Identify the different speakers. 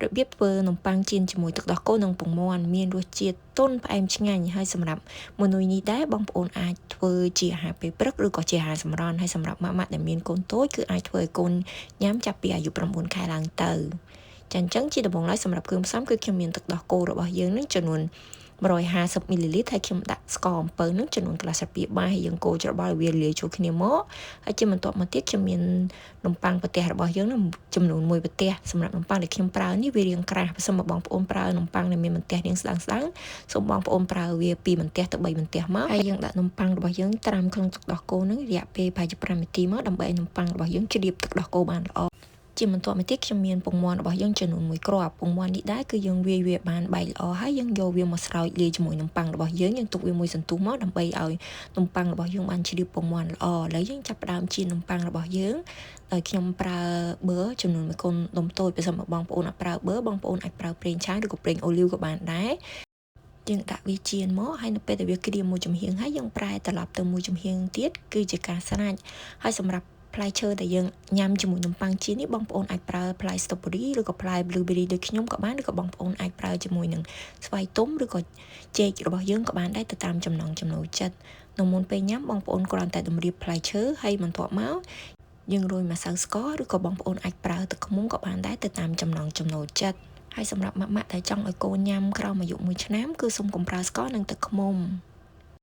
Speaker 1: របៀបធ្វើនំប៉័ងចៀនជាមួយទឹកដោះគោនិងពងមាន់មានរសជាតិទន់ផ្អែមឆ្ងាញ់ហើយសម្រាប់មនុយនេះដែរបងប្អូនអាចធ្វើជាអាហារពេលព្រឹកឬក៏ជាអាហារសម្រន់ហើយសម្រាប់ម៉ាក់ដែលមានកូនតូចគឺអាចធ្វើឲ្យកូនញ៉ាំចាប់ពីអាយុ9ខែឡើងទៅចាអញ្ចឹងជាដំបូងឡើយសម្រាប់គ្រឿងផ្សំគឺខ្ញុំមានទឹកដោះគោរបស់យើងនឹងចំនួន150 មីលីលីត្រហើយខ្ញុំដាក់ស្ករអំពៅនឹងចំនួនកន្លះស្លាបព្រាបាយហើយយើងកូរច្របល់វាលាយចូលគ្នាមកហើយជាបន្ទាប់មកទៀតខ្ញុំមាននំប៉័ងប្រទេសរបស់យើងនឹងចំនួន1ប្រទេសសម្រាប់នំប៉័ងដែលខ្ញុំប្រើនេះវារាងក្រាស់បើសិនមកបងប្អូនប្រើនំប៉័ងដែលមានបន្ទះរាងស្ដើងសូមបងប្អូនប្រើវា2បន្ទះទៅ3បន្ទះមកហើយយើងដាក់នំប៉័ងរបស់យើងត្រាំក្នុងទឹកដោះគោនឹងរយៈពេលប្រហែលជា5នាទីមកដើម្បីឲ្យនំប៉័ងរបស់យើងជ្រាបទឹកដោះគោបានល្អជាបន្ទាប់មកទៀតខ្ញុំមានពងមាន់របស់យើងចំនួន1គ្រាប់ពងមាន់នេះដែរគឺយើងវាយវាបានបែកល្អហើយយើងយកវាមកស្រោចលាយជាមួយនំប៉័ងរបស់យើងទុកវាមួយសន្ទុះមកដើម្បីឲ្យនំប៉័ងរបស់យើងបានជ្រាបពងមាន់ល្អឥឡូវយើងចាប់ផ្ដើមចៀននំប៉័ងរបស់យើងដោយខ្ញុំប្រើប៊ឺចំនួន1កូនដុំតូចបើសិនមកបងប្អូនអាចប្រើប៊ឺបងប្អូនអាចប្រើប្រេងឆាឬក៏ប្រេងអូលីវក៏បានដែរយើងដាក់វាចៀនមកហើយនៅពេលដែលវាក្រៀមមួយចំហៀងហើយយើងប្រែត្រឡប់ទៅមួយចំហៀងទៀតគឺជាការស្រេចហើយសម្រាប់ផ្លែឈើដែលយើងញ៉ាំជាមួយនំប៉័ងចៀននេះបងប្អូនអាចប្រើផ្លែ strawberry ឬក៏ផ្លែ blueberry ដូចខ្ញុំក៏បានឬក៏បងប្អូនអាចប្រើជាមួយនឹងស្វាយទុំឬក៏ចេករបស់យើងក៏បានដែរទៅតាមចំណង់ចំណូលចិត្តនៅមុនពេលញ៉ាំបងប្អូនគ្រាន់តែតម្រៀបផ្លែឈើហើយបន្ទាប់មកយើងរោយម្សៅស្ករឬក៏បងប្អូនអាចប្រើទឹកឃ្មុំក៏បានដែរទៅតាមចំណង់ចំណូលចិត្តហើយសម្រាប់ម៉ាក់ដែលចង់ឲ្យកូនញ៉ាំក្រោមអាយុ1ឆ្នាំគឺសូមកុំប្រើស្ករនិងទឹកឃ្មុំ